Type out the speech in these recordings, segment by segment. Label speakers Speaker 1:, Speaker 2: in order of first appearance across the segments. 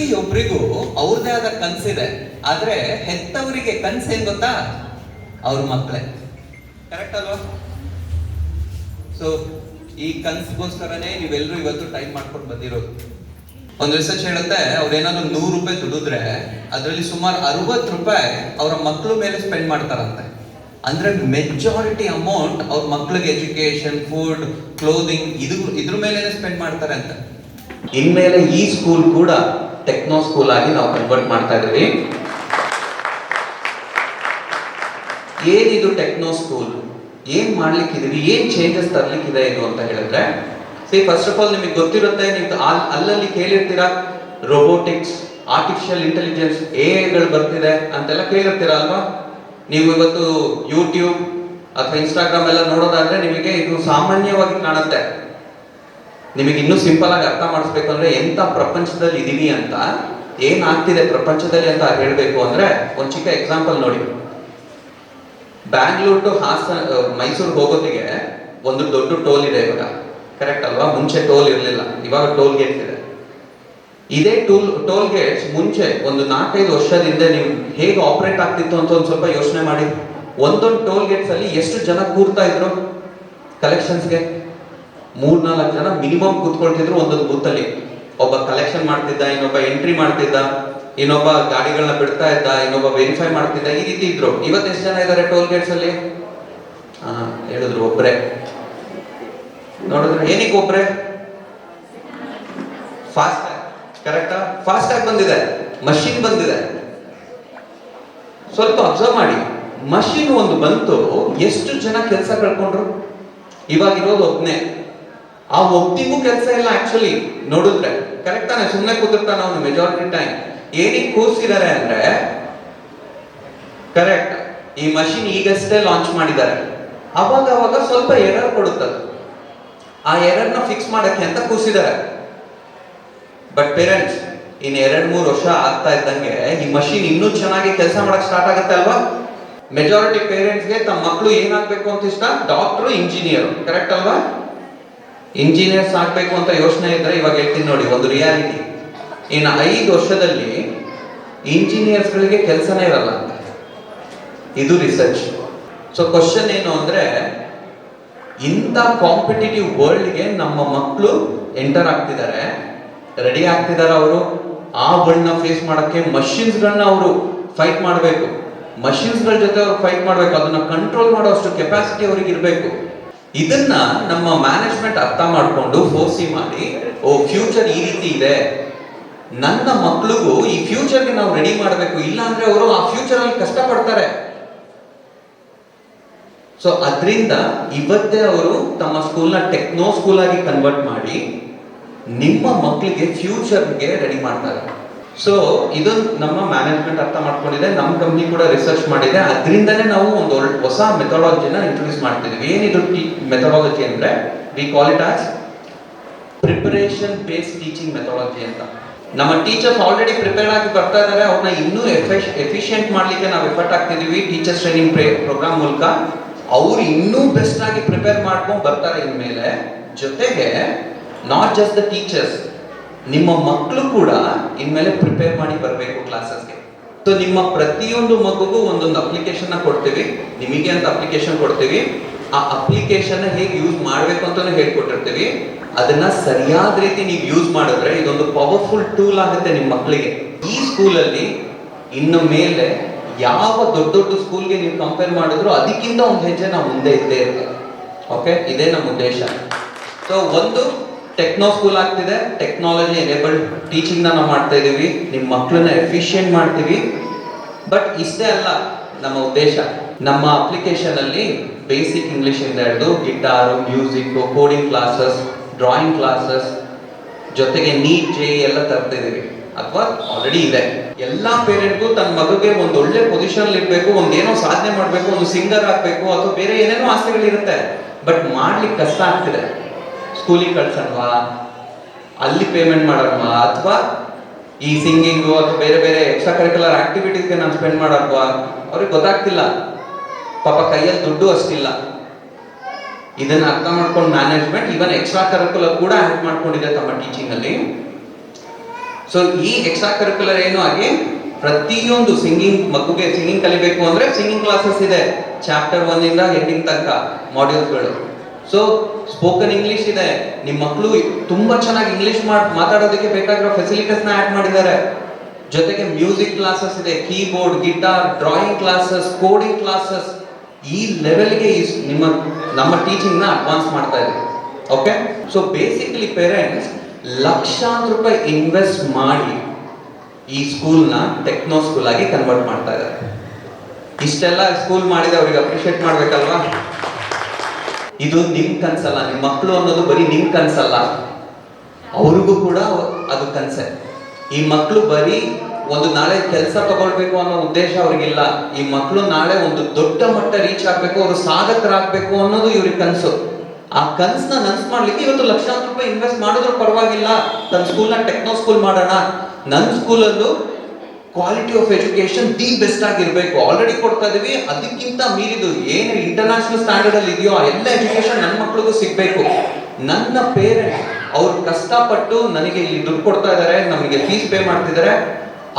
Speaker 1: ಪ್ರತಿಯೊಬ್ಬರಿಗೂ ಅವ್ರದೇ ಆದ ಕನ್ಸಿದೆ. ಆದ್ರೆ ಹೆತ್ತವರಿಗೆ ಕನ್ಸು ಏನ್ ಗೊತ್ತಾ? ಅವ್ರ ಮಕ್ಕಳೇ. ಕರೆಕ್ಟ್ ಅಲ್ವಾ? ಸೊ ಈ ಕನ್ಸ್ಗೋಸ್ಕರನೇ ನೀವೆಲ್ಲರೂ ಇವತ್ತು ಟೈಮ್ ಮಾಡ್ಕೊಂಡು ಬಂದಿರೋದು. ಒಂದು ರಿಸರ್ಚ್ ಹೇಳುತ್ತೆ, ಅವ್ರೇನಾದ್ರು 100 ರೂಪಾಯಿ ದುಡಿದ್ರೆ ಅದರಲ್ಲಿ ಸುಮಾರು 60 ರೂಪಾಯಿ ಅವರ ಮಕ್ಕಳ ಮೇಲೆ ಸ್ಪೆಂಡ್ ಮಾಡ್ತಾರಂತೆ. ಅಂದ್ರೆ ಮೆಜಾರಿಟಿ ಅಮೌಂಟ್ ಅವ್ರ ಮಕ್ಳಿಗೆ ಎಜುಕೇಶನ್, ಫುಡ್, ಕ್ಲೋದಿಂಗ್ ಇದ್ರ ಮೇಲೆ ಸ್ಪೆಂಡ್ ಮಾಡ್ತಾರೆ ಅಂತ. ಇನ್ಮೇಲೆ ಈ ಸ್ಕೂಲ್ ಕೂಡ ಟೆಕ್ನೋ ಸ್ಕೂಲ್ ಆಗಿ ನಾವು ಕನ್ವರ್ಟ್ ಮಾಡ್ತಾ ಇದೀವಿ. ಏನಿದು ಟೆಕ್ನೋ ಸ್ಕೂಲ್? ಏನ್ ಮಾಡ್ಲಿಕ್ಕಿದೀವಿ, ಏನ್ ಚೇಂಜಸ್ ತರ್ಲಿಕ್ಕಿದೆ ಇದು ಅಂತ ಹೇಳಿದ್ರೆ, ಫಸ್ಟ್ ಆಫ್ ಆಲ್ ನಿಮಗೆ ಗೊತ್ತಿರುತ್ತೆ, ನೀವು ಅಲ್ಲಲ್ಲಿ ಕೇಳಿರ್ತೀರಾ ರೋಬೋಟಿಕ್ಸ್, ಆರ್ಟಿಫಿಷಿಯಲ್ ಇಂಟೆಲಿಜೆನ್ಸ್, ಎಐಗಳು ಬರ್ತಿದೆ ಅಂತೆಲ್ಲ ಕೇಳಿರ್ತೀರಾ ಅಲ್ವಾ? ನೀವು ಇವತ್ತು ಯೂಟ್ಯೂಬ್ ಅಥವಾ ಇನ್ಸ್ಟಾಗ್ರಾಮ್ ಎಲ್ಲ ನೋಡೋದಾದ್ರೆ ನಿಮಗೆ ಇದು ಸಾಮಾನ್ಯವಾಗಿ ಕಾಣುತ್ತೆ. ನಿಮಗೆ ಇನ್ನೂ ಸಿಂಪಲ್ ಆಗಿ ಅರ್ಥ ಮಾಡಿಸ್ಬೇಕು ಅಂದ್ರೆ ಎಂತ ಪ್ರಪಂಚದಲ್ಲಿ ಇದೀವಿ ಅಂತ, ಏನಾಗ್ತಿದೆ ಪ್ರಪಂಚದಲ್ಲಿ ಅಂತ ಹೇಳ್ಬೇಕು ಅಂದ್ರೆ ಒಂದು ಚಿಕ್ಕ ಎಕ್ಸಾಂಪಲ್ ನೋಡಿ. ಬ್ಯಾಂಗ್ಳೂರ್ ಟು ಮೈಸೂರು ಹೋಗೋದಿಗೆ ಒಂದು ದೊಡ್ಡ ಟೋಲ್ ಇದೆ ಇವಾಗ, ಕರೆಕ್ಟ್ ಅಲ್ವಾ? ಮುಂಚೆ ಟೋಲ್ ಇರಲಿಲ್ಲ, ಇವಾಗ ಟೋಲ್ ಗೇಟ್ಸ್ ಇದೆ. ಇದೇ ಟೋಲ್ ಗೇಟ್ಸ್ ಮುಂಚೆ ಒಂದು 4-5 ವರ್ಷದಿಂದ ನೀವು ಹೇಗೆ ಆಪರೇಟ್ ಆಗ್ತಿತ್ತು ಅಂತ ಒಂದು ಸ್ವಲ್ಪ ಯೋಚನೆ ಮಾಡಿ. ಒಂದೊಂದು ಟೋಲ್ ಗೇಟ್ಸ್ ಅಲ್ಲಿ ಎಷ್ಟು ಜನ ಕೂರ್ತಾ ಇದ್ರು ಕಲೆಕ್ಷನ್ಸ್ಗೆ? 3-4 ಜನ ಮಿನಿಮಮ್ ಕೂತ್ಕೊಳ್ತಿದ್ರು ಒಂದೊಂದು ಬೂತ್ ಅಲ್ಲಿ. ಒಬ್ಬ ಕಲೆಕ್ಷನ್ ಮಾಡ್ತಿದ್ದ, ಇನ್ನೊಬ್ಬ ಎಂಟ್ರಿ ಮಾಡ್ತಿದ್ದ, ಇನ್ನೊಬ್ಬ ಗಾಡಿಗಳನ್ನ ಬಿಡ್ತಾ ಇದ್ದ, ಇನ್ನೊಬ್ಬ ವೆರಿಫೈ ಮಾಡ್ತಿದ್ದ, ಈ ರೀತಿ ಇದ್ರು. ಇವತ್ತು ಎಷ್ಟು ಜನ ಇದ್ದಾರೆ ಟೋಲ್ ಗೇಟ್ಸ್ ಅಲ್ಲಿ? ಹೇಳಿದ್ರು ಒಬ್ರೆ. ನೋಡಿದ್ರೆ ಏನಕ್ಕೆ ಒಬ್ರೆ? ಫಾಸ್ಟ್ ಟ್ಯಾಗ್, ಕರೆಕ್ಟಾ? ಫಾಸ್ಟ್ ಟ್ಯಾಗ್ ಬಂದಿದೆ, ಮಷಿನ್ ಬಂದಿದೆ. ಸ್ವಲ್ಪ ಅಬ್ಸರ್ವ್ ಮಾಡಿ, ಮಷಿನ್ ಒಂದು ಬಂತು, ಎಷ್ಟು ಜನ ಕೆಲಸ ಕಳ್ಕೊಂಡ್ರು? ಇವಾಗ ಇರೋದು ಒಬ್ನೇ. ಆ ಒಬ್ನಿಗೂ ಕೆಲಸ ಇಲ್ಲ ಆಕ್ಚುಲಿ ನೋಡಿದ್ರೆ, ಕರೆಕ್ಟ್ ತಾನೆ? ಸುಮ್ಮನೆ ಕೂತಿರ್ತಾನೆ ಅವನು ಮೆಜಾರಿಟಿ ಟೈಮ್. ಏನಕ್ಕೆ ಕೂರಿಸಿದ್ದಾರೆ ಅಂದ್ರೆ, ಕರೆಕ್ಟ್, ಈ ಮಷಿನ್ ಈಗಷ್ಟೇ ಲಾಂಚ್ ಮಾಡಿದ್ದಾರೆ, ಅವಾಗ ಸ್ವಲ್ಪ ಎರರ್ ಕೊಡುತ್ತದೆ. ಆ ಎರರ್ನ ಫಿಕ್ಸ್ ಮಾಡಕ್ಕೆ ಅಂತ ಕೂರಿಸಿದ್ದಾರೆ. ಬಟ್ ಪೇರೆಂಟ್ಸ್, ಇನ್ನು 2-3 ವರ್ಷ ಆಗ್ತಾ ಇದ್ದಂಗೆ ಈ ಮಷಿನ್ ಇನ್ನೂ ಚೆನ್ನಾಗಿ ಕೆಲಸ ಮಾಡಕ್ ಸ್ಟಾರ್ಟ್ ಆಗುತ್ತೆ ಅಲ್ವಾ? ಮೆಜಾರಿಟಿ ಪೇರೆಂಟ್ಸ್ಗೆ ತಮ್ಮ ಮಕ್ಕಳು ಏನಾಗ್ಬೇಕು ಅಂತ ಇಷ್ಟ? ಡಾಕ್ಟ್ರು, ಇಂಜಿನಿಯರ್, ಕರೆಕ್ಟ್ ಅಲ್ವಾ? ಇಂಜಿನಿಯರ್ಸ್ ಆಗ್ಬೇಕು ಅಂತ ಯೋಚನೆ ಇದ್ರೆ ಇವಾಗ ಹೇಳ್ತೀನಿ ನೋಡಿ, ಒಂದು ರಿಯಾಲಿಟಿ. ಇನ್ನು 5 ವರ್ಷದಲ್ಲಿ ಇಂಜಿನಿಯರ್ಸ್ ಗಳಿಗೆ ಕೆಲಸನೇ ಇರಲ್ಲ ಅಂತ, ಇದು ರಿಸರ್ಚ್. ಸೊ ಕ್ವಶನ್ ಏನು ಅಂದ್ರೆ, ಇಂಥ ಕಾಂಪಿಟೇಟಿವ್ ವರ್ಲ್ಡ್ಗೆ ನಮ್ಮ ಮಕ್ಕಳು ಎಂಟರ್ ಆಗ್ತಿದ್ದಾರೆ, ರೆಡಿ ಆಗ್ತಿದ್ದಾರೆ. ಅವರು ಆ ವರ್ಲ್ಡ್ನ ಫೇಸ್ ಮಾಡಕ್ಕೆ ಮಷಿನ್ಸ್ಗಳನ್ನ ಅವರು ಫೈಟ್ ಮಾಡಬೇಕು, ಮಷಿನ್ಸ್ಗಳ ಜೊತೆ ಅವ್ರು ಫೈಟ್ ಮಾಡಬೇಕು, ಅದನ್ನ ಕಂಟ್ರೋಲ್ ಮಾಡೋ ಅಷ್ಟು ಕೆಪಾಸಿಟಿ ಅವ್ರಿಗೆ ಇರಬೇಕು. ಇದನ್ನ ನಮ್ಮ ಮ್ಯಾನೇಜ್ಮೆಂಟ್ ಅರ್ಥ ಮಾಡಿಕೊಂಡು ಫೋರ್ಸಿ ಮಾಡಿ, ಓ ಫ್ಯೂಚರ್ ಈ ರೀತಿ ಇದೆ, ನನ್ನ ಮಕ್ಕಳಿಗೂ ಈ ಫ್ಯೂಚರ್ಗೆ ನಾವು ರೆಡಿ ಮಾಡಬೇಕು, ಇಲ್ಲ ಅಂದ್ರೆ ಅವರು ಆ ಫ್ಯೂಚರ್ ಅಲ್ಲಿ ಕಷ್ಟ ಪಡ್ತಾರೆ. ಸೊ ಅದರಿಂದ ಇವತ್ತೇ ಅವರು ತಮ್ಮ ಸ್ಕೂಲ್ನ ಟೆಕ್ನೋ ಸ್ಕೂಲ್ ಆಗಿ ಕನ್ವರ್ಟ್ ಮಾಡಿ ನಿಮ್ಮ ಮಕ್ಕಳಿಗೆ ಫ್ಯೂಚರ್ಗೆ ರೆಡಿ ಮಾಡ್ತಾರೆ. ಸೊ ಇದು ನಮ್ಮ ಮ್ಯಾನೇಜ್ಮೆಂಟ್ ಅರ್ಥ ಮಾಡ್ಕೊಂಡಿದೆ, ನಮ್ಮ ಕಂಪ್ನಿ ಕೂಡ ರಿಸರ್ಚ್ ಮಾಡಿದೆ. ಅದರಿಂದನೇ ನಾವು ಒಂದು ಹೊಸ ಮೆಥಡಾಲಜಿನ ಇಂಟ್ರೊಡ್ಯೂಸ್ ಮಾಡ್ತಿದ್ದೀವಿ. ಏನಿದು ಮೆಥಡಾಲಜಿ ಅಂದ್ರೆ, we call it as preparation based teaching methodology ಅಂತ. ನಮ್ಮ ಟೀಚರ್ಸ್ ಆಲ್ರೆಡಿ ಪ್ರಿಪೇರ್ಡ್ ಆಗಿ ಬರ್ತಾ ಇದ್ದಾರೆ, ಅವ್ರನ್ನ ಇನ್ನೂ ಎಫಿಷಿಯಂಟ್ ಮಾಡ್ಲಿಕ್ಕೆ ನಾವು ಎಫರ್ಟ್ ಆಗ್ತಿದೀವಿ ಟೀಚರ್ಸ್ ಟ್ರೈನಿಂಗ್ ಪ್ರೋಗ್ರಾಮ್ ಮೂಲಕ. ಅವ್ರು ಇನ್ನೂ ಬೆಸ್ಟ್ ಆಗಿ ಪ್ರಿಪೇರ್ ಮಾಡ್ಕೊಂಡು ಬರ್ತಾರೆ ಇನ್ಮೇಲೆ. ಜೊತೆಗೆ ನಾಟ್ ಜಸ್ಟ್ ದ ಟೀಚರ್ಸ್, ನಿಮ್ಮ ಮಕ್ಕಳು ಕೂಡ ಇನ್ಮೇಲೆ ಪ್ರಿಪೇರ್ ಮಾಡಿ ಬರಬೇಕು ಕ್ಲಾಸಸ್ಗೆ. ಸೊ ನಿಮ್ಮ ಪ್ರತಿಯೊಂದು ಮಗುಗೂ ಒಂದೊಂದು ಅಪ್ಲಿಕೇಶನ್ ಕೊಡ್ತೀವಿ, ನಿಮಗೆ ಅಂತ ಅಪ್ಲಿಕೇಶನ್ ಕೊಡ್ತೀವಿ. ಆ ಅಪ್ಲಿಕೇಶನ್ ಹೇಗೆ ಯೂಸ್ ಮಾಡಬೇಕು ಅಂತಾನು ಹೇಳ್ಕೊಟ್ಟಿರ್ತೀವಿ. ಅದನ್ನ ಸರಿಯಾದ ರೀತಿ ನೀವು ಯೂಸ್ ಮಾಡಿದ್ರೆ ಇದೊಂದು ಪವರ್ಫುಲ್ ಟೂಲ್ ಆಗುತ್ತೆ ನಿಮ್ಮ ಮಕ್ಕಳಿಗೆ. ಈ ಸ್ಕೂಲಲ್ಲಿ ಇನ್ನು ಮೇಲೆ ಯಾವ ದೊಡ್ಡ ದೊಡ್ಡ ಸ್ಕೂಲ್ಗೆ ನೀವು ಕಂಪೇರ್ ಮಾಡಿದ್ರು ಅದಕ್ಕಿಂತ ಒಂದು ಹೆಜ್ಜೆ ನಾವು ಮುಂದೆ ಇದ್ದೇ ಇರ್ತೇವೆ. ಓಕೆ, ಇದೇ ನಮ್ಮ ಉದ್ದೇಶ. ಸೊ ಒಂದು ಟೆಕ್ನೋ ಸ್ಕೂಲ್ ಆಗ್ತಿದೆ, ಟೆಕ್ನಾಲಜಿ ಎನೇಬಲ್ಡ್ ಟೀಚಿಂಗ್ ನಾವು ಮಾಡ್ತಾ ಇದೀವಿ, ನಿಮ್ಮ ಮಕ್ಕಳನ್ನ ಎಫಿಷಿಯಂಟ್ ಮಾಡ್ತೀವಿ. ಬಟ್ ಇಷ್ಟೇ ಅಲ್ಲ ನಮ್ಮ ಉದ್ದೇಶ. ನಮ್ಮ ಅಪ್ಲಿಕೇಶನ್ ಅಲ್ಲಿ ಬೇಸಿಕ್ ಇಂಗ್ಲಿಷ್ ಇಂದ ಹಿಡಿದು guitar, music, coding classes, drawing classes, ಜೊತೆಗೆ ನೀಟ್ ಜೆ ಎಲ್ಲ ತರ್ತಿದೀವಿ, ಅಥವಾ ಆಲ್ರೆಡಿ ಇದೆ. ಎಲ್ಲಾ ಪೇರೆಂಟ್ಗೂ ತನ್ನ ಮಗುಗೆ ಒಂದು ಒಳ್ಳೆ ಪೊಸಿಷನ್ ಇರಬೇಕು, ಒಂದೇನೋ ಸಾಧನೆ ಮಾಡಬೇಕು, ಒಂದು ಸಿಂಗರ್ ಆಗ್ಬೇಕು, ಅಥವಾ ಬೇರೆ ಏನೇನೋ ಆಸೆಗಳಿರುತ್ತೆ. ಬಟ್ ಮಾಡ್ಲಿಕ್ಕೆ ಕಷ್ಟ ಆಗ್ತಿದೆ. ಸ್ಕೂಲಿಗೆ ಕಳ್ಸಲ್ವಾ, ಅಲ್ಲಿ ಪೇಮೆಂಟ್ ಮಾಡೋಲ್ವಾ, ಅಥವಾ ಈ ಸಿಂಗಿಂಗು ಅಥವಾ ಬೇರೆ ಬೇರೆ ಎಕ್ಸ್ಟ್ರಾ ಕರಿಕ್ಯುಲರ್ ಆಕ್ಟಿವಿಟೀಸ್ಗೆ ನಾನು ಸ್ಪೆಂಡ್ ಮಾಡೋಲ್ವಾ, ಅವ್ರಿಗೆ ಗೊತ್ತಾಗ್ತಿಲ್ಲ. ಪಾಪ ಕೈಯಲ್ಲಿ ದುಡ್ಡು ಅಷ್ಟಿಲ್ಲ. ಇದನ್ನ ಅರ್ಥ ಮಾಡ್ಕೊಂಡು ಮ್ಯಾನೇಜ್ಮೆಂಟ್ ಇವನ್ ಎಕ್ಸ್ಟ್ರಾ ಕರಿಕ್ಯುಲರ್ ಕೂಡ ಆಡ್ ಮಾಡ್ಕೊಂಡಿದೆ ತಮ್ಮ ಟೀಚಿಂಗ್ ಅಲ್ಲಿ. ಸೊ ಈ ಎಕ್ಸ್ಟ್ರಾ ಕರಿಕ್ಯುಲರ್ ಏನು ಆಗಿ ಪ್ರತಿಯೊಂದು ಸಿಂಗಿಂಗ್ ಮಗುಗೆ ಸಿಂಗಿಂಗ್ ಕಲಿಬೇಕು ಅಂದ್ರೆ ಸಿಂಗಿಂಗ್ ಕ್ಲಾಸಸ್ ಇದೆ, ಚಾಪ್ಟರ್ 1 ಇಂದ ಎಂಡಿಂಗ್ ತನಕ ಮಾಡ್ಯೂಲ್ಸ್ಗಳು. ಸೊ ಸ್ಪೋಕನ್ ಇಂಗ್ಲಿಷ್ ಇದೆ, ನಿಮ್ಮ ಮಕ್ಕಳು ತುಂಬಾ ಚೆನ್ನಾಗಿ ಇಂಗ್ಲಿಷ್ ಮಾತಾಡೋದಕ್ಕೆ ಬೇಕಾಗಿರೋ ಫೆಸಿಲಿಟೀಸ್ ನ ಆಡ್ ಮಾಡಿದ್ದಾರೆ. ಜೊತೆಗೆ ಮ್ಯೂಸಿಕ್ ಕ್ಲಾಸಸ್ ಇದೆ, keyboard, guitar, drawing classes, coding classes. ಈ ಲೆವೆಲ್ಗೆ ನಮ್ಮ ಟೀಚಿಂಗ್ ನ ಅಡ್ವಾನ್ಸ್ ಮಾಡ್ತಾ ಇದೆ. ಓಕೆ, ಸೊ ಬೇಸಿಕಲಿ ಪೇರೆಂಟ್ಸ್ ಲಕ್ಷಾಂತರ ರೂಪಾಯಿ ಇನ್ವೆಸ್ಟ್ ಮಾಡಿ ಈ ಸ್ಕೂಲ್ನ ಟೆಕ್ನೋ ಸ್ಕೂಲ್ ಆಗಿ ಕನ್ವರ್ಟ್ ಮಾಡ್ತಾ ಇದ್ದಾರೆ. ಇಷ್ಟೆಲ್ಲ ಸ್ಕೂಲ್ ಮಾಡಿದೆ, ಅವ್ರಿಗೆ ಅಪ್ರಿಷಿಯೇಟ್ ಮಾಡ್ಬೇಕಲ್ವಾ? ಇದು ನಿಮ್ ಕನ್ಸಲ್ಲ, ನಿಮ್ ಮಕ್ಕಳು ಅನ್ನೋದು ಬರೀ ನಿಮ್ ಕನ್ಸಲ್ಲ, ಅವ್ರಿಗೂ ಕೂಡ ಅದು ಕನ್ಸೆ. ಈ ಮಕ್ಕಳು ಬರೀ ಒಂದು ನಾಳೆ ಕೆಲಸ ತಗೊಳ್ಬೇಕು ಅನ್ನೋ ಉದ್ದೇಶ ಅವ್ರಿಗಿಲ್ಲ. ಈ ಮಕ್ಕಳು ನಾಳೆ ಒಂದು ದೊಡ್ಡ ಮಟ್ಟ ರೀಚ್ ಆಗ್ಬೇಕು, ಅವರು ಸಾಧಕರಾಗಬೇಕು ಅನ್ನೋದು ಇವ್ರಿಗೆ ಕನಸು. ಆ ಕನ್ಸನ್ನ ನನ್ಸ್ ಮಾಡ್ಲಿಕ್ಕೆ ಇವತ್ತು ಲಕ್ಷಾಂತರ ರೂಪಾಯಿ ಇನ್ವೆಸ್ಟ್ ಮಾಡಿದ್ರು ಪರವಾಗಿಲ್ಲ, ತನ್ನ ಸ್ಕೂಲ್ನ ಟೆಕ್ನೋ ಸ್ಕೂಲ್ ಮಾಡೋಣ. ನನ್ನ ಸ್ಕೂಲಲ್ಲೂ quality of education the best ಆಗಿರ್ಬೇಕು, ಆಲ್ರೆಡಿ ಕೊಡ್ತಾ ಇದೀವಿ. ಅದಕ್ಕಿಂತ ಮೀರಿದು ಏನು ಇಂಟರ್ನ್ಯಾಷನಲ್ ಸ್ಟ್ಯಾಂಡರ್ಡ್ ಅಲ್ಲಿ ಇದೆಯೋ ಆ ಎಲ್ಲ ಎಜುಕೇಶನ್ ನನ್ನ ಮಕ್ಳಿಗೂ ಸಿಗ್ಬೇಕು. ನನ್ನ ಪೇರೆಂಟ್ ಅವ್ರು ಕಷ್ಟಪಟ್ಟು ನನಗೆ ಇಲ್ಲಿ ದುಡ್ಡು ಕೊಡ್ತಾ ಇದಾರೆ, ನಮಗೆ ಫೀಸ್ ಪೇ ಮಾಡ್ತಿದ್ದಾರೆ.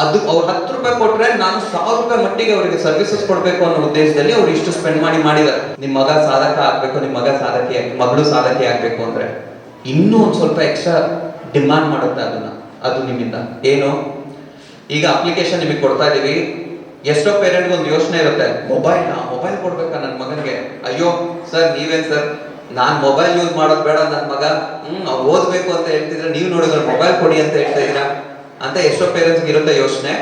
Speaker 1: ಅದು ಅವ್ರು 10 ರೂಪಾಯಿ ಕೊಟ್ರೆ ನಾನು 1000 ರೂಪಾಯಿ ಮಟ್ಟಿಗೆ ಅವರಿಗೆ ಸರ್ವಿಸಸ್ ಕೊಡ್ಬೇಕು ಅನ್ನೋ ಉದ್ದೇಶದಲ್ಲಿ ಅವ್ರು ಇಷ್ಟು ಸ್ಪೆಂಡ್ ಮಾಡಿದ್ದಾರೆ. ನಿಮ್ ಮಗ ಸಾಧಕ ಆಗ್ಬೇಕು, ನಿಮ್ ಮಗಳು ಸಾಧಕಿ ಆಗ್ಬೇಕು ಅಂದ್ರೆ ಇನ್ನೂ ಒಂದ್ ಸ್ವಲ್ಪ ಎಕ್ಸ್ಟ್ರಾ ಡಿಮಾಂಡ್ ಮಾಡುತ್ತೆ ಅದನ್ನ. ಅದು ನಿಮ್ಮಿಂದ ಏನು, ಈಗ ಅಪ್ಲಿಕೇಶನ್ ನಿಮಗೆ ಕೊಡ್ತಾ ಇದೀವಿ. ಎಷ್ಟೋ ಪೇರೆಂಟ್ಗೆ ಒಂದು ಯೋಚನೆ ಇರುತ್ತೆ, ಮೊಬೈಲ್ ಕೊಡ್ಬೇಕಾ ನನ್ನ ಮಗನಿಗೆ? ಅಯ್ಯೋ ಸರ್, ನೀವೇನ್ ಸರ್, ನಾನ್ ಮೊಬೈಲ್ ಯೂಸ್ ಮಾಡೋದು ಬೇಡ, ನನ್ನ ಮಗ ಅವ್ರು ಓದ್ಬೇಕು ಅಂತ ಹೇಳ್ತಿದ್ರೆ ನೀವು ನೋಡಿದ್ರೆ ಮೊಬೈಲ್ ಕೊಡಿ ಅಂತ ಹೇಳ್ತಾ ಇದ್ದೀರಾ ಅಂತ ಎಷ್ಟೋ ಪೇರೆಂಟ್ಸ್ ಇರುತ್ತೆ ಯೋಚನೆ.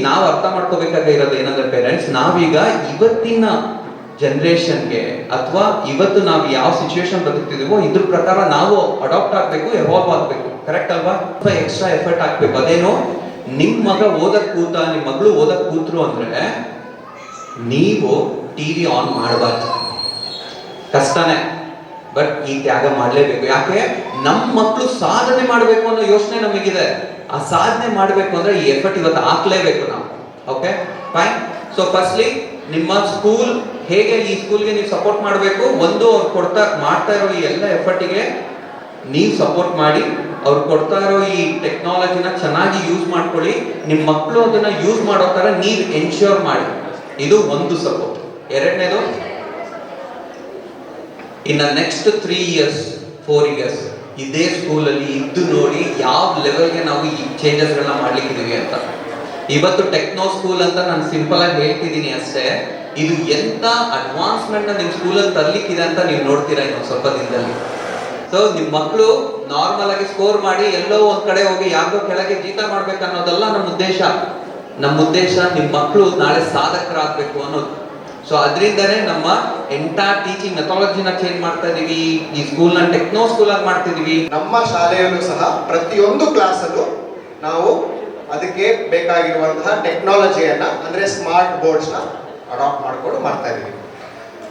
Speaker 1: ನಾವು ಅರ್ಥ ಮಾಡ್ಕೋಬೇಕಾಗಿರೋದು ಏನಂದ್ರೆ ಪೇರೆಂಟ್ಸ್, ನಾವೀಗ ಇವತ್ತಿನ ಜನರೇಷನ್ಗೆ ಅಥವಾ ಇವತ್ತು ನಾವು ಯಾವ ಸಿಚುವೇಶನ್ ಬದುಕ್ತಿದೀವೋ ಇದ್ರ ಪ್ರಕಾರ ನಾವು ಅಡಾಪ್ಟ್ ಆಗ್ಬೇಕು, ಎವಾಲ್ವ್ ಆಗ್ಬೇಕು. ಕರೆಕ್ಟ್ ಅಲ್ವಾ? ಎಕ್ಸ್ಟ್ರಾ ಎಫರ್ಟ್ ಹಾಕ್ಬೇಕು. ಅದೇನು, ನಿಮ್ ಮಗ ಓದಕ್ ಕೂತ, ನಿಮ್ ಮಗಳು ಓದಕ್ ಕೂತ್ರು ಅಂದ್ರೆ ನೀವು ಟಿವಿ ಆನ್ ಮಾಡಬಾರ್ದು. ಕಷ್ಟನೇ, ಬಟ್ ಈ ತ್ಯಾಗ ಮಾಡ್ಲೇಬೇಕು. ಯಾಕೆ? ನಮ್ಮ ಮಕ್ಕಳು ಸಾಧನೆ ಮಾಡ್ಬೇಕು ಅನ್ನೋ ಯೋಚನೆ ನಮಗಿದೆ. ಆ ಸಾಧನೆ ಮಾಡ್ಬೇಕು ಅಂದ್ರೆ ಈ ಎಫರ್ಟ್ ಇವತ್ತು ಹಾಕ್ಲೇಬೇಕು ನಾವು. Okay fine. ಸೊ ಫಸ್ಟ್ಲಿ ನಿಮ್ಮ ಸ್ಕೂಲ್ ಹೇಗೆ, ಈ ಸ್ಕೂಲ್ಗೆ ನೀವು ಸಪೋರ್ಟ್ ಮಾಡಬೇಕು. ಒಂದು ಅವ್ರು ಮಾಡ್ತಾ ಇರೋ ಈ ಎಲ್ಲ ಎಫರ್ಟಿಗೆ ನೀವು ಸಪೋರ್ಟ್ ಮಾಡಿ, ಅವ್ರು ಕೊಡ್ತಾ ಇರೋ ಈ ಟೆಕ್ನಾಲಜಿನ ಚೆನ್ನಾಗಿ ಯೂಸ್ ಮಾಡ್ಕೊಳ್ಳಿ. ನಿಮ್ಮ ಮಕ್ಕಳು ಅದನ್ನ ಯೂಸ್ ಮಾಡೋ ತರ ನೀವು ಎನ್ಶ್ಯೂರ್ ಮಾಡಿ. ಇದು ಒಂದು ಸಪೋರ್ಟ್. ಎರಡನೇದು, ಇನ್ನ ನೆಕ್ಸ್ಟ್ 3 years 4 years ಇದೇ ಸ್ಕೂಲಲ್ಲಿ ಇದ್ದು ನೋಡಿ ಯಾವ ಲೆವೆಲ್ಗೆ ನಾವು ಈ ಚೇಂಜಸ್ಗಳನ್ನ ಮಾಡ್ಲಿಕ್ಕಿದೀವಿ ಅಂತ. ಇವತ್ತು ಟೆಕ್ನೋ ಸ್ಕೂಲ್ ಅಂತ ನಾನು ಸಿಂಪಲ್ ಆಗಿ ಹೇಳ್ತಿದ್ದೀನಿ ಅಷ್ಟೇ. ಇದು ಎಂತ ಅಡ್ವಾನ್ಸ್ಮೆಂಟ್ ನಿಮ್ ಸ್ಕೂಲಲ್ಲಿ ತರ್ಲಿಕ್ಕಿದೆ ಅಂತ ನೀವು ನೋಡ್ತೀರಾ ಇನ್ನೊಂದು ಸ್ವಲ್ಪ ದಿನದಲ್ಲಿ. ಸೊ ನಿಮ್ ಮಕ್ಕಳು ನಾರ್ಮಲ್ ಆಗಿ ಸ್ಕೋರ್ ಮಾಡಿ ಎಲ್ಲೋ ಒಂದ್ ಕಡೆ ಹೋಗಿ ಯಾರಿಗೋ ಕೆಳಗೆ ಜೀತ ಮಾಡ್ಬೇಕನ್ನೋದಲ್ಲ ನಮ್ಮ ಉದ್ದೇಶ. ನಮ್ಮ ಉದ್ದೇಶ ನಿಮ್ ಮಕ್ಕಳು ನಾಳೆ ಸಾಧಕರಾಗಬೇಕು ಅನ್ನೋದು. ಸೊ ಅದರಿಂದನೇ ನಮ್ಮ ಎಂಟೈರ್ ಟೀಚಿಂಗ್ ಮೆಥಾಲಜಿನ ಚೇಂಜ್ ಮಾಡ್ತಾ ಇದೀವಿ. ಈ ಸ್ಕೂಲ್ನ ಟೆಕ್ನೋ ಸ್ಕೂಲ್ ಆಗಿ ಮಾಡ್ತಿದೀವಿ.
Speaker 2: ನಮ್ಮ ಶಾಲೆಯಲ್ಲೂ ಸಹ ಪ್ರತಿಯೊಂದು ಕ್ಲಾಸಲ್ಲೂ ನಾವು ಅದಕ್ಕೆ ಬೇಕಾಗಿರುವಂತಹ ಟೆಕ್ನಾಲಜಿಯನ್ನ ಅಂದ್ರೆ ಸ್ಮಾರ್ಟ್ ಬೋರ್ಡ್ಸ್ ನ ಅಡಾಪ್ಟ್ ಮಾಡ್ಕೊಂಡು ಮಾಡ್ತಾ ಇದೀವಿ.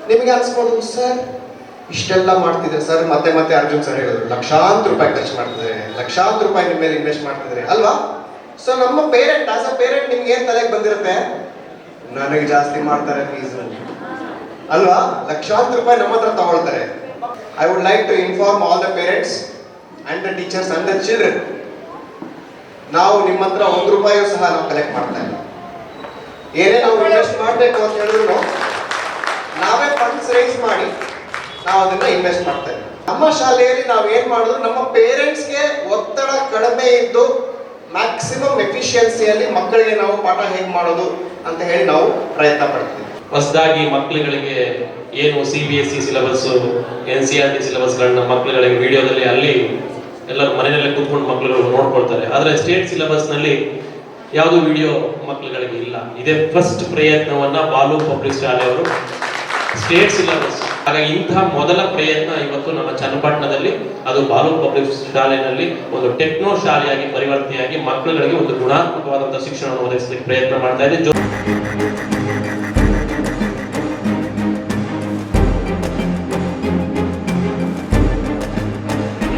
Speaker 2: ನಿಮಗೆ ಅನ್ಸ್ಬೋದು, ಸರ್ ಇಷ್ಟೆಲ್ಲ ಮಾಡ್ತಿದ್ರೆ ಸರ್, ಮತ್ತೆ ಅರ್ಜುನ್ ಸರ್ ಹೇಳಿದ್ರು ಲಕ್ಷಾಂತರ ರೂಪಾಯಿ ಖರ್ಚು ಮಾಡ್ತಿದ್ದಾರೆ, ಲಕ್ಷಾಂತರ ರೂಪಾಯಿ ನಿಮ್ಮ ಮೇಲೆ ಇನ್ವೆಸ್ಟ್ ಮಾಡ್ತಿದ್ದಾರೆ ಅಲ್ವಾ? ಸೊ ನಮ್ಮ ಪೇರೆಂಟ್, ಆಸ್ ಅ ಪೇರೆಂಟ್ ನಿಮ್ಗೆ ಏನ್ ತಲೆಗೆ ಬಂದಿರುತ್ತೆ, ನನಗೆ ಜಾಸ್ತಿ ಮಾಡ್ತಾರೆ ಫೀಸ್ ಅಲ್ವಾ? ಲಕ್ಷಾಂತರ ರೂಪಾಯಿ ನಮ್ಮ ಹತ್ರ ತಗೊಳ್ತಾರೆ. I would like to inform all the parents and the teachers and the children, ನಾವು ನಿಮ್ಮ ಹತ್ರ 1 ರೂಪಾಯಿಯೂ ಸಹ ನಾವು ಕಲೆಕ್ಟ್ ಮಾಡ್ತಾ ಇಲ್ಲ. ಏನೇ ನಾವು ಇನ್ವೆಸ್ಟ್ ಮಾಡಬೇಕು ಅಂತ ಹೇಳಿದ್ರು ನಾವೇ ಫಂಡ್ಸ್ ರೈಸ್ ಮಾಡಿ ನಾವು ಅದನ್ನ ಇನ್ವೆಸ್ಟ್ ಮಾಡ್ತಾ ಇದ್ದೀವಿ. ನಮ್ಮ ಶಾಲೆಯಲ್ಲಿ ನಾವು ಏನ್ ಮಾಡಿದ್ರು, ನಮ್ಮ ಪೇರೆಂಟ್ಸ್ಗೆ ಒತ್ತಡ ಕಡಿಮೆ ಇದ್ದು ಮ್ಯಾಕ್ಸಿಮಮ್ ಎಫಿಷಿಯನ್ಸಿಯಲ್ಲಿ ಮಕ್ಕಳಿಗೆ ನಾವು ಪಾಠ ಹೇಗೆ ಮಾಡೋದು ಅಂತ ಹೇಳಿ ನಾವು ಪ್ರಯತ್ನ ಪಡ್ತೀವಿ.
Speaker 3: ಹೊಸದಾಗಿ ಮಕ್ಕಳುಗಳಿಗೆ ಏನು CBSE ಸಿಲೆಬಸ್, NCERT ಸಿಲೆಬಸ್ಗಳನ್ನ ಮಕ್ಕಳುಗಳಿಗೆ ವಿಡಿಯೋದಲ್ಲಿ ಅಲ್ಲಿ ಎಲ್ಲರೂ ಮನೆಯಲ್ಲೇ ಕೂತ್ಕೊಂಡು ಮಕ್ಕಳು ನೋಡ್ಕೊಳ್ತಾರೆ. ಆದರೆ ಸ್ಟೇಟ್ ಸಿಲೆಬಸ್ನಲ್ಲಿ ಯಾವುದು ವಿಡಿಯೋ ಮಕ್ಕಳುಗಳಿಗೆ ಇಲ್ಲ. ಇದೇ ಫಸ್ಟ್ ಪ್ರಯತ್ನವನ್ನ ಬಾಲು ಪಬ್ಲಿಕ್ ಶಾಲೆಯವರು ಸ್ಟೇಟ್ ಸಿಲೆಬಸ್. ಹಾಗಾಗಿ ಇಂತಹ ಮೊದಲ ಪ್ರಯತ್ನ ಇವತ್ತು ನಮ್ಮ ಚನ್ನಪಟ್ಟಣದಲ್ಲಿ, ಅದು ಬಾಲು ಪಬ್ಲಿಕ್ ಶಾಲೆಯಲ್ಲಿ ಒಂದು ಟೆಕ್ನೋ ಶಾಲೆಯಾಗಿ ಪರಿವರ್ತನೆಯಾಗಿ ಮಕ್ಕಳುಗಳಿಗೆ ಒಂದು ಗುಣಾತ್ಮಕವಾದಂತಹ ಶಿಕ್ಷಣವನ್ನು ಒದಗಿಸಲಿಕ್ಕೆ ಪ್ರಯತ್ನ ಮಾಡ್ತಾ ಇದೆ.